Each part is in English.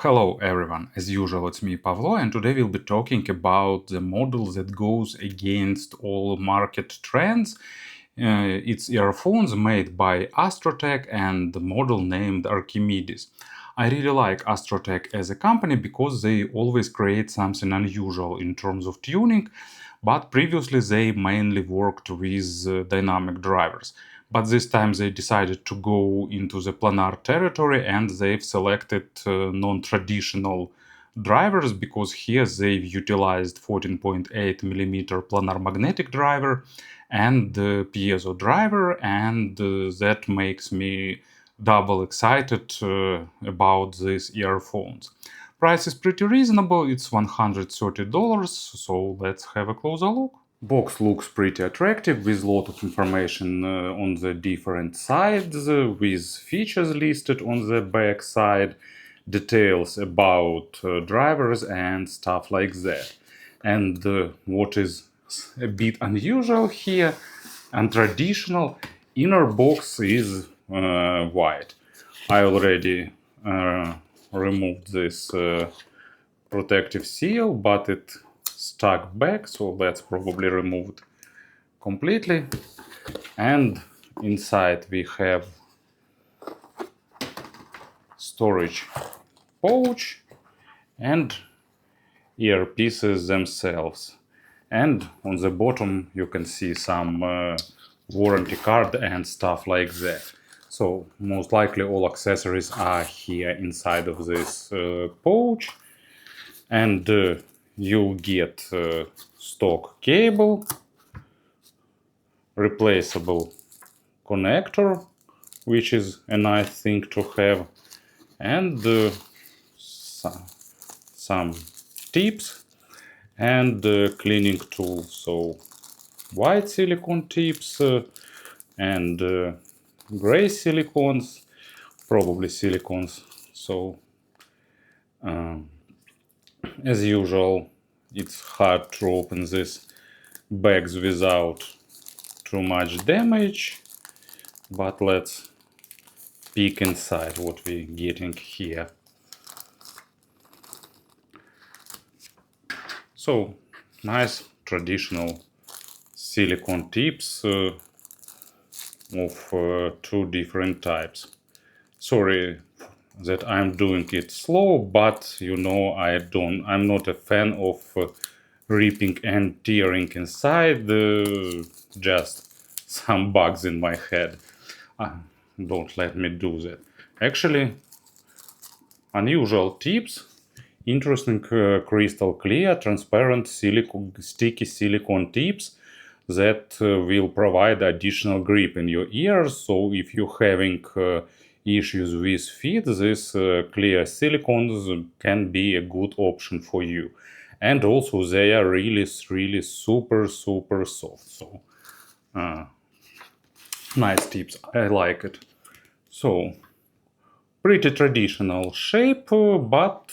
Hello everyone, as usual it's me Pavlo, and today we'll be talking about the model that goes against all market trends. It's earphones made by Astrotec and the model named Archimedes. I really like Astrotec as a company because they always create something unusual in terms of tuning, but previously they mainly worked with dynamic drivers. But this time they decided to go into the planar territory and they've selected non-traditional drivers because here they've utilized 14.8mm planar magnetic driver and the piezo driver, and that makes me double excited about these earphones. Price is pretty reasonable, it's $130, so let's have a closer look. Box looks pretty attractive with a lot of information on the different sides, with features listed on the back side, details about drivers and stuff like that. And what is a bit unusual here and traditional, inner box is white. I already removed this protective seal, but it stuck back, so let's probably remove it completely. And inside we have storage pouch and earpieces themselves. And on the bottom you can see some warranty card and stuff like that. So most likely all accessories are here inside of this pouch. And you get stock cable, replaceable connector, which is a nice thing to have, and some tips and cleaning tools. So white silicone tips and gray silicones, probably silicones. So as usual, it's hard to open these bags without too much damage, but let's peek inside what we're getting here. So nice traditional silicone tips of two different types. Sorry that I'm doing it slow, but you know I'm not a fan of ripping and tearing inside, just some bugs in my head. Don't let me do that. Actually, unusual tips, interesting crystal clear, transparent sticky silicone tips that will provide additional grip in your ears. So if you're having issues with fit, this clear silicones can be a good option for you. And also they are really super soft. So nice tips, I like it. So pretty traditional shape, but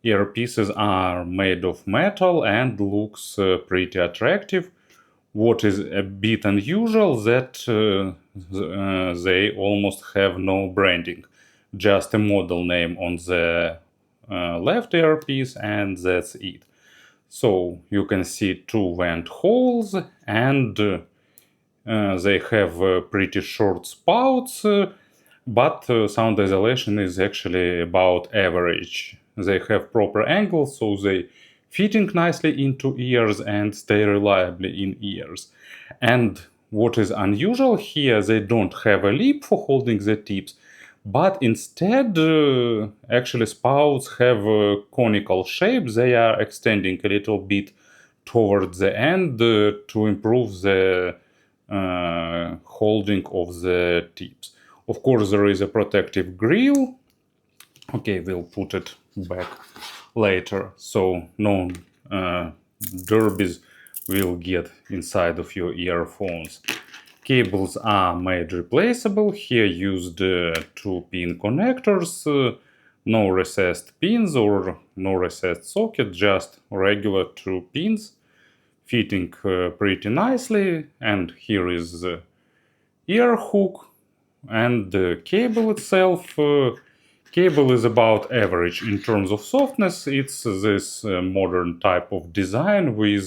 earpieces are made of metal and looks pretty attractive. What is a bit unusual that they almost have no branding, just a model name on the left earpiece, and that's it. So you can see two vent holes, and they have pretty short spouts, but sound isolation is actually about average. They have proper angles, so they fitting nicely into ears and stay reliably in ears. And what is unusual here, they don't have a lip for holding the tips, but instead actually spouts have a conical shape. They are extending a little bit towards the end to improve the holding of the tips. Of course, there is a protective grill. Okay, we'll put it back later, so no derbies will get inside of your earphones. Cables are made replaceable. Here used 2-pin connectors, no recessed pins or no recessed socket, just regular 2 pins, fitting pretty nicely. And here is the ear hook and the cable itself Cable is about average in terms of softness. It's this modern type of design with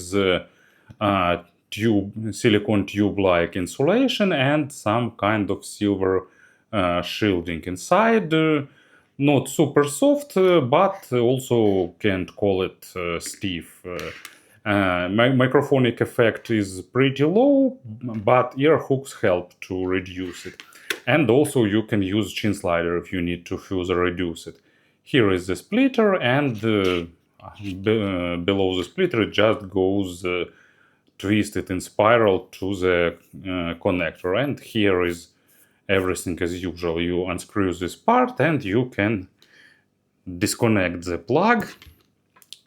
silicone tube-like insulation and some kind of silver shielding inside. Not super soft, but also can't call it stiff. Microphonic effect is pretty low, but ear hooks help to reduce it. And also you can use chin slider if you need to further reduce it. Here is the splitter, and below the splitter it just goes twisted in spiral to the connector. And here is everything as usual. You unscrew this part and you can disconnect the plug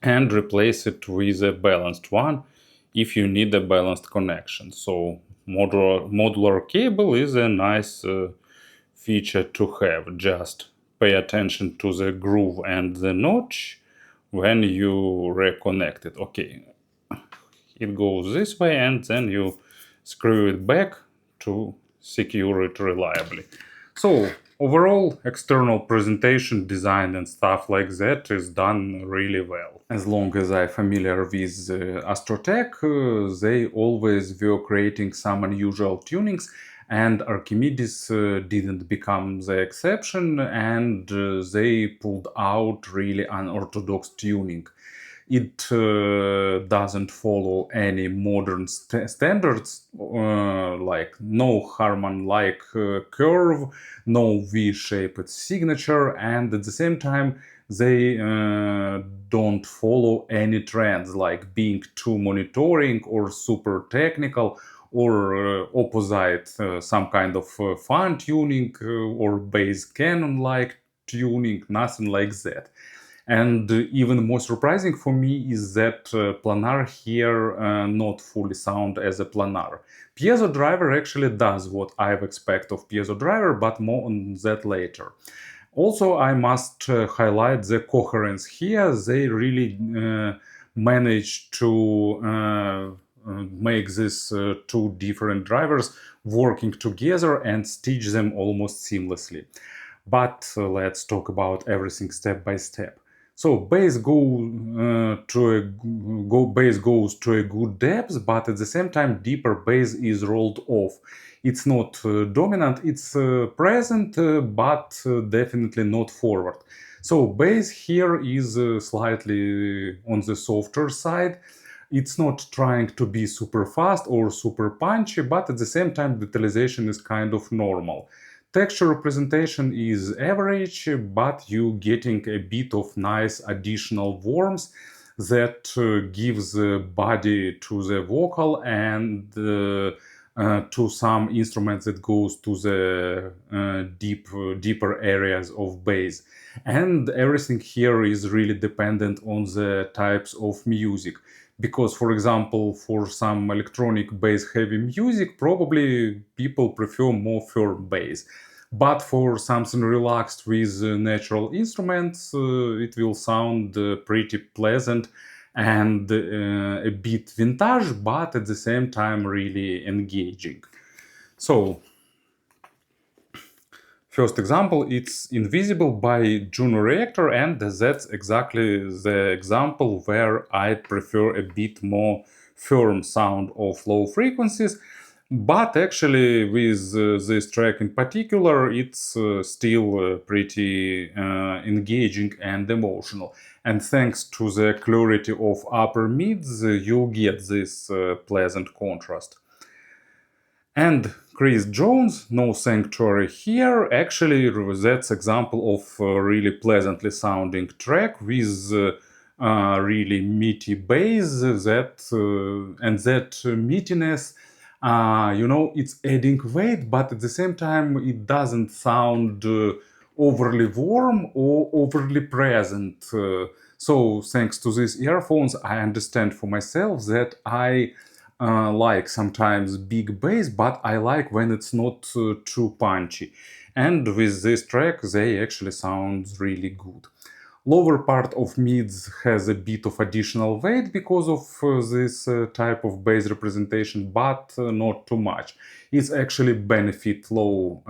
and replace it with a balanced one if you need a balanced connection. So modular cable is a nice feature to have. Just pay attention to the groove and the notch when you reconnect it. Okay, it goes this way, and then you screw it back to secure it reliably. So overall, external presentation, design and stuff like that is done really well. As long as I'm familiar with Astrotec, they always were creating some unusual tunings, and Archimedes didn't become the exception, and they pulled out really unorthodox tuning. It doesn't follow any modern standards, like no Harman-like curve, no V-shaped signature, and at the same time they don't follow any trends like being too monitoring or super technical or opposite some kind of fine tuning or bass canon-like tuning, nothing like that. And even more surprising for me is that planar here not fully sound as a planar. Piezo driver actually does what I expect of piezo driver, but more on that later. Also, I must highlight the coherence here. They really managed to make these two different drivers working together and stitch them almost seamlessly. But let's talk about everything step by step. So bass goes to a good depth, but at the same time deeper bass is rolled off. It's not dominant, it's present, but definitely not forward. So bass here is slightly on the softer side. It's not trying to be super fast or super punchy, but at the same time detalization is kind of normal. Texture representation is average, but you getting a bit of nice additional warmth that gives body to the vocal and to some instruments that goes to the deeper areas of bass. And everything here is really dependent on the types of music. Because, for example, for some electronic bass heavy music, probably people prefer more firm bass. But for something relaxed with natural instruments, it will sound pretty pleasant and a bit vintage, but at the same time really engaging. So, first example, it's Invisible by Juno Reactor, and that's exactly the example where I prefer a bit more firm sound of low frequencies. But actually, with this track in particular, it's still pretty engaging and emotional. And thanks to the clarity of upper mids, you get this pleasant contrast. And Chris Jones, No Sanctuary here, actually that's example of a really pleasantly sounding track with really meaty bass and that meatiness, it's adding weight, but at the same time it doesn't sound overly warm or overly present. So thanks to these earphones, I understand for myself that I like sometimes big bass, but I like when it's not too punchy. And with this track, they actually sound really good. Lower part of mids has a bit of additional weight because of this type of bass representation, but not too much. It's actually benefit low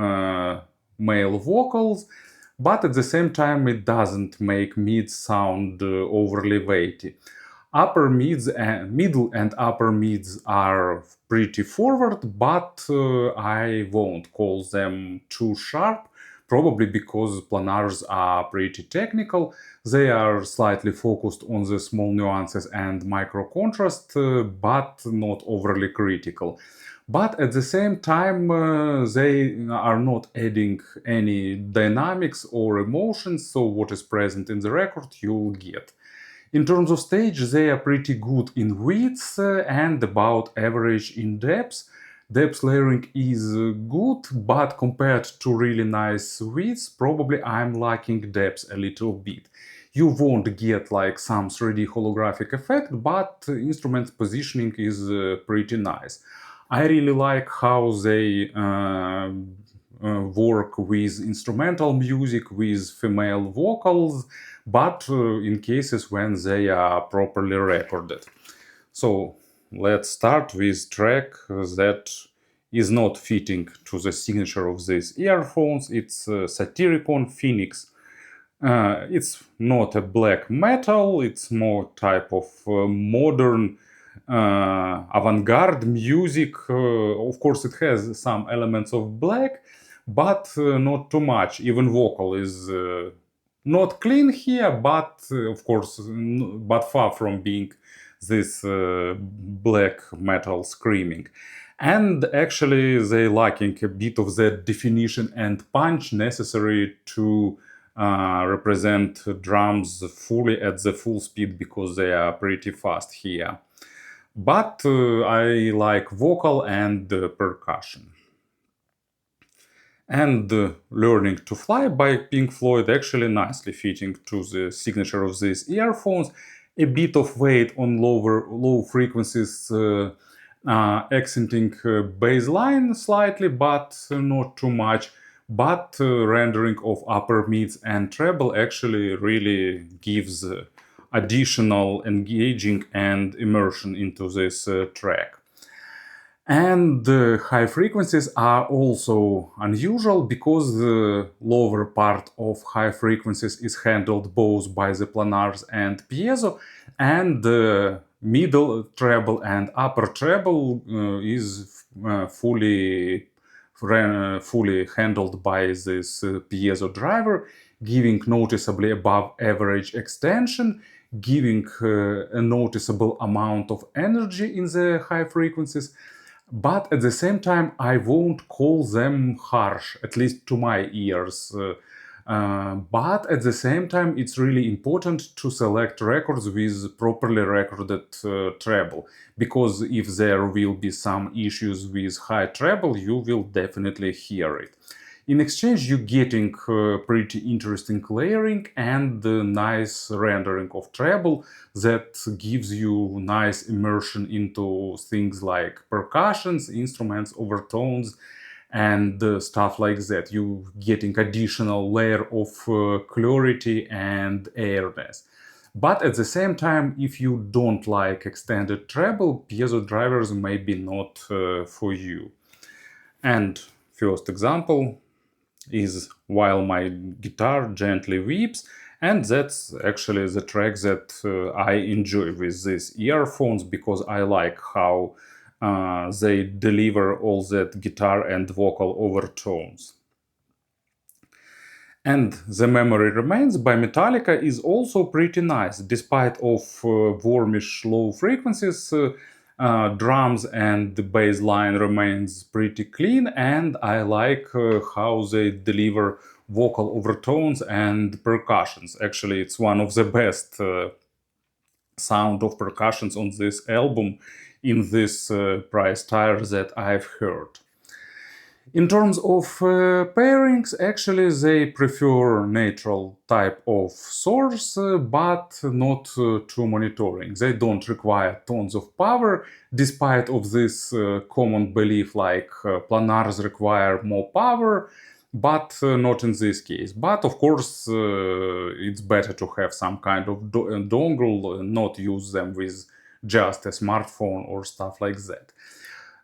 male vocals, but at the same time it doesn't make mids sound overly weighty. Upper mids and middle and upper mids are pretty forward, but I won't call them too sharp, probably because planars are pretty technical. They are slightly focused on the small nuances and micro contrast, but not overly critical. But at the same time, they are not adding any dynamics or emotions, so what is present in the record you'll get. In terms of stage, they are pretty good in width and about average in depth. Depth layering is good, but compared to really nice width, probably I'm lacking depth a little bit. You won't get like some 3D holographic effect, but instrument positioning is pretty nice. I really like how they work with instrumental music, with female vocals, but in cases when they are properly recorded. So let's start with track that is not fitting to the signature of these earphones. It's Satyricon Phoenix. It's not a black metal, it's more type of modern avant-garde music. Of course, it has some elements of black, but not too much. Even vocal is not clean here, but of course, but far from being this black metal screaming. And actually, they lacking a bit of the definition and punch necessary to represent drums fully at the full speed, because they are pretty fast here. But I like vocal and percussion. And Learning to Fly by Pink Floyd actually nicely fitting to the signature of these earphones. A bit of weight on low frequencies, accenting bass line slightly, but not too much. But rendering of upper mids and treble actually really gives additional engaging and immersion into this track. And high frequencies are also unusual because the lower part of high frequencies is handled both by the planars and piezo, and the middle treble and upper treble is fully handled by this piezo driver, giving noticeably above average extension, giving a noticeable amount of energy in the high frequencies. But at the same time, I won't call them harsh, at least to my ears. But at the same time, it's really important to select records with properly recorded treble, because if there will be some issues with high treble, you will definitely hear it. In exchange, you're getting pretty interesting layering and nice rendering of treble that gives you nice immersion into things like percussions, instruments, overtones, and stuff like that. You're getting additional layer of clarity and airiness. But at the same time, if you don't like extended treble, piezo drivers may be not for you. And first example is While My Guitar Gently Weeps, and that's actually the track that I enjoy with these earphones, because I like how they deliver all that guitar and vocal overtones. And The Memory Remains by Metallica is also pretty nice, despite of warmish low frequencies. Drums and the bass line remains pretty clean, and I like how they deliver vocal overtones and percussions. Actually, it's one of the best sound of percussions on this album in this price tier that I've heard. In terms of pairings, actually they prefer neutral type of source, but not to monitoring. They don't require tons of power, despite of this common belief like planars require more power, but not in this case. But of course, it's better to have some kind of dongle, not use them with just a smartphone or stuff like that.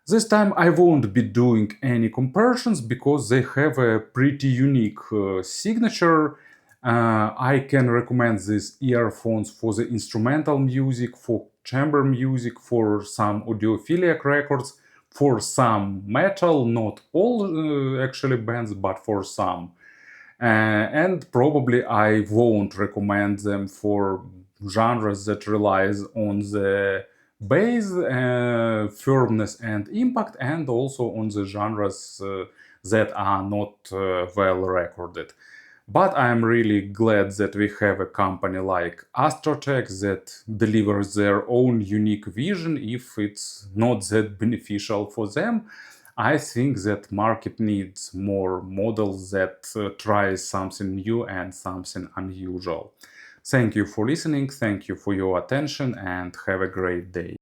This time I won't be doing any comparisons because they have a pretty unique signature. I can recommend these earphones for the instrumental music, for chamber music, for some audiophilic records, for some metal, not all actually bands, but for some. And probably I won't recommend them for genres that relies on the bass, firmness and impact, and also on the genres that are not well recorded. But I'm really glad that we have a company like Astrotec that delivers their own unique vision if it's not that beneficial for them. I think that market needs more models that try something new and something unusual. Thank you for listening, thank you for your attention, and have a great day.